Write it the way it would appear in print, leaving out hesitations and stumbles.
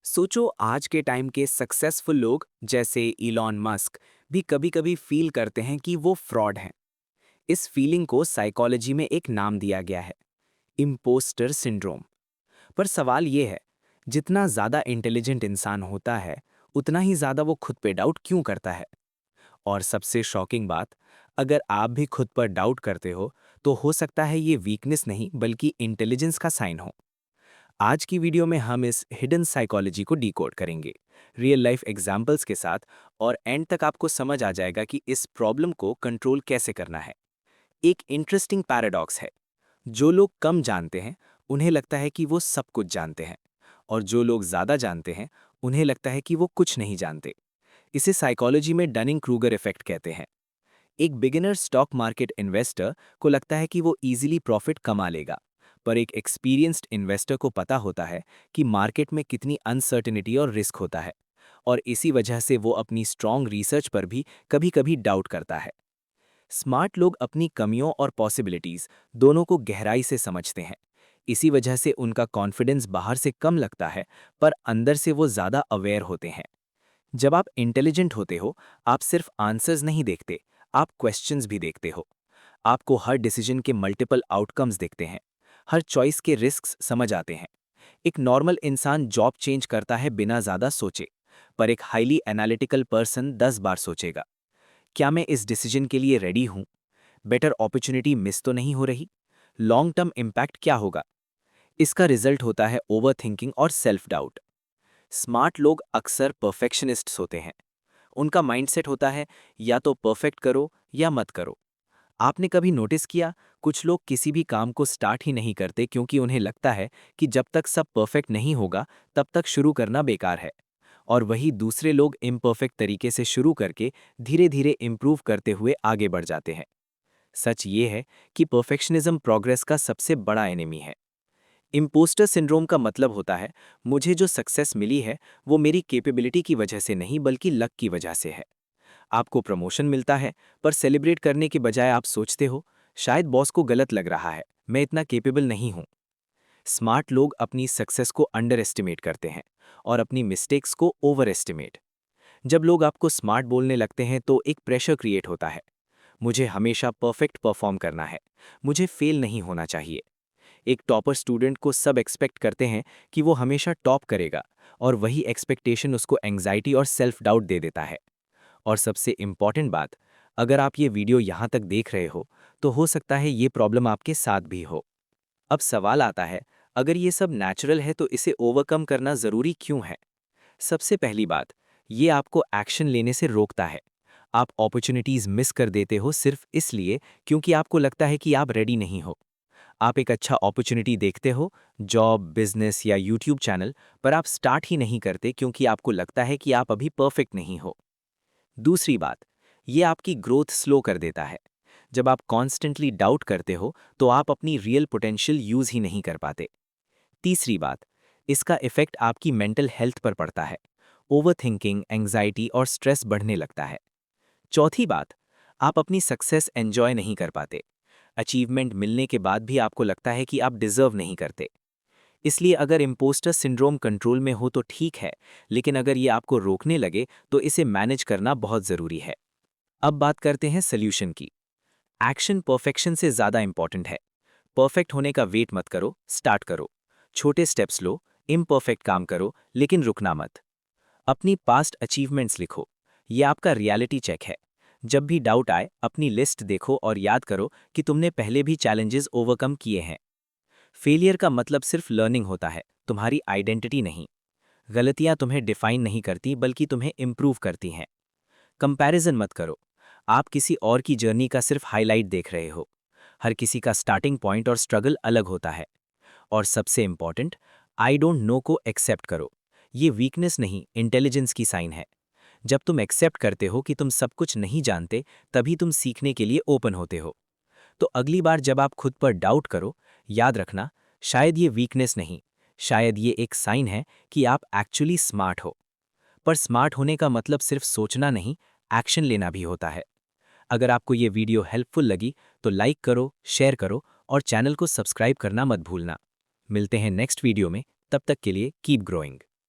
सोचो आज के टाइम के सक्सेसफुल लोग जैसे इलॉन मस्क भी कभी-कभी फील करते हैं कि वो फ्रॉड हैं। इस फीलिंग को साइकोलॉजी में एक नाम दिया गया है, इम्पोस्टर सिंड्रोम। पर सवाल ये है, जितना ज़्यादा इंटेलिजेंट इंसान होता है, उतना ही ज़्यादा वो खुद पे डाउट क्यों करता है? और सबसे शॉकिंग बात, अगर आप भी खुद पर डाउट करते हो, तो हो सकता है ये वीकनेस नहीं बल्कि इंटेलिजेंस का साइन हो। आज की वीडियो में हम इस हिडन साइकोलॉजी को डिकोड करेंगे, रियल लाइफ एग्जाम्पल्स के साथ, और एंड तक आपको समझ आ जाएगा कि इस प्रॉब्लम को कंट्रोल कैसे करना है। एक इंटरेस्टिंग पैराडॉक्स है, जो लोग कम जानते हैं उन्हें लगता है कि वो सब कुछ जानते हैं, और जो लोग ज़्यादा जानते हैं उन्हें लगता है कि वो कुछ नहीं जानते। इसे साइकोलॉजी में डनिंग क्रूगर इफेक्ट कहते हैं। एक बिगिनर स्टॉक मार्केट इन्वेस्टर को लगता है कि वो इजीली प्रॉफिट कमा लेगा, पर एक एक्सपीरियंस्ड इन्वेस्टर को पता होता है कि मार्केट में कितनी अनसर्टेनिटी और रिस्क होता है, और इसी वजह से वो अपनी स्ट्रॉन्ग रिसर्च पर भी कभी-कभी डाउट करता है। स्मार्ट लोग अपनी कमियों और पॉसिबिलिटीज दोनों को गहराई से समझते हैं। इसी वजह से उनका कॉन्फिडेंस बाहर से कम लगता है, पर अंदर से वो ज़्यादा अवेयर होते हैं। जब आप इंटेलिजेंट होते हो, आप सिर्फ आंसर्स नहीं देखते, आप क्वेश्चंस भी देखते हो। आपको हर डिसीजन के मल्टीपल आउटकम्स दिखते हैं, हर चॉइस के रिस्क्स समझ आते हैं। एक नॉर्मल इंसान जॉब चेंज करता है बिना ज़्यादा सोचे, पर एक हाईली एनालिटिकल पर्सन 10 बार सोचेगा। क्या मैं इस डिसीजन के लिए रेडी हूँ? बेटर अपॉर्चुनिटी मिस तो नहीं हो रही? लॉन्ग टर्म इम्पैक्ट क्या होगा? इसका रिजल्ट होता है ओवरथिंकिंग और सेल्फ डाउट। स्मार्ट लोग अक्सर परफेक्शनिस्ट्स होते हैं। उनका माइंडसेट होता है, या तो परफेक्ट करो या मत करो। आपने कभी नोटिस किया, कुछ लोग किसी भी काम को स्टार्ट ही नहीं करते क्योंकि उन्हें लगता है कि जब तक सब परफेक्ट नहीं होगा तब तक शुरू करना बेकार है। और वही दूसरे लोग इम्परफेक्ट तरीके से शुरू करके धीरे धीरे इम्प्रूव करते हुए आगे बढ़ जाते हैं। सच ये है कि परफेक्शनिज्म प्रोग्रेस का सबसे बड़ा एनिमी है। इम्पोस्टर सिंड्रोम का मतलब होता है, मुझे जो सक्सेस मिली है वो मेरी कैपेबिलिटी की वजह से नहीं बल्कि लक की वजह से है। आपको प्रमोशन मिलता है, पर सेलिब्रेट करने के बजाय आप सोचते हो, शायद बॉस को गलत लग रहा है, मैं इतना कैपेबल नहीं हूं। स्मार्ट लोग अपनी सक्सेस को अंडर एस्टिमेट करते हैं और अपनी मिस्टेक्स को ओवर एस्टिमेट। जब लोग आपको स्मार्ट बोलने लगते हैं तो एक प्रेशर क्रिएट होता है। मुझे हमेशा परफेक्ट परफॉर्म करना है, मुझे फेल नहीं होना चाहिए। एक टॉपर स्टूडेंट को सब एक्सपेक्ट करते हैं कि वो हमेशा टॉप करेगा, और वही एक्सपेक्टेशन उसको एंग्जाइटी और सेल्फ डाउट दे देता है। और सबसे इम्पॉर्टेंट बात, अगर आप ये वीडियो यहाँ तक देख रहे हो, तो हो सकता है ये प्रॉब्लम आपके साथ भी हो। अब सवाल आता है, अगर ये सब नेचुरल है तो इसे ओवरकम करना ज़रूरी क्यों है? सबसे पहली बात, ये आपको एक्शन लेने से रोकता है। आप अपॉर्चुनिटीज़ मिस कर देते हो सिर्फ इसलिए क्योंकि आपको लगता है कि आप रेडी नहीं हो। आप एक अच्छा अपॉर्चुनिटी देखते हो, जॉब, बिजनेस या यूट्यूब चैनल, पर आप स्टार्ट ही नहीं करते क्योंकि आपको लगता है कि आप अभी परफेक्ट नहीं हो। दूसरी बात, ये आपकी ग्रोथ स्लो कर देता है। जब आप कॉन्स्टेंटली डाउट करते हो तो आप अपनी रियल पोटेंशियल यूज ही नहीं कर पाते। तीसरी बात, इसका इफेक्ट आपकी मेंटल हेल्थ पर पड़ता है। ओवरथिंकिंग, एंग्जाइटी और स्ट्रेस बढ़ने लगता है। चौथी बात, आप अपनी सक्सेस एंजॉय नहीं कर पाते। अचीवमेंट मिलने के बाद भी आपको लगता है कि आप डिजर्व नहीं करते। इसलिए अगर इम्पोस्टर सिंड्रोम कंट्रोल में हो तो ठीक है, लेकिन अगर ये आपको रोकने लगे तो इसे मैनेज करना बहुत ज़रूरी है। अब बात करते हैं सल्यूशन की। एक्शन परफेक्शन से ज़्यादा इंपॉर्टेंट है। परफेक्ट होने का वेट मत करो, स्टार्ट करो। छोटे स्टेप्स लो, इम्परफेक्ट काम करो, लेकिन रुकना मत। अपनी पास्ट अचीवमेंट्स लिखो, ये आपका रियलिटी चेक है। जब भी डाउट आए, अपनी लिस्ट देखो और याद करो कि तुमने पहले भी चैलेंजेस ओवरकम किए हैं। फेलियर का मतलब सिर्फ लर्निंग होता है, तुम्हारी आइडेंटिटी नहीं। गलतियां तुम्हें डिफाइन नहीं करती बल्कि तुम्हें इम्प्रूव करती हैं। कंपैरिजन मत करो, आप किसी और की जर्नी का सिर्फ हाईलाइट देख रहे हो। हर किसी का स्टार्टिंग पॉइंट और स्ट्रगल अलग होता है। और सबसे इंपॉर्टेंट, आई डोंट नो को एक्सेप्ट करो। ये वीकनेस नहीं, इंटेलिजेंस की साइन है। जब तुम एक्सेप्ट करते हो कि तुम सब कुछ नहीं जानते, तभी तुम सीखने के लिए ओपन होते हो। तो अगली बार जब आप खुद पर डाउट करो, याद रखना, शायद ये वीकनेस नहीं, शायद ये एक साइन है कि आप एक्चुअली स्मार्ट हो। पर स्मार्ट होने का मतलब सिर्फ सोचना नहीं, एक्शन लेना भी होता है। अगर आपको ये वीडियो हेल्पफुल लगी तो लाइक करो, शेयर करो और चैनल को सब्सक्राइब करना मत भूलना। मिलते हैं नेक्स्ट वीडियो में, तब तक के लिए कीप ग्रोइंग।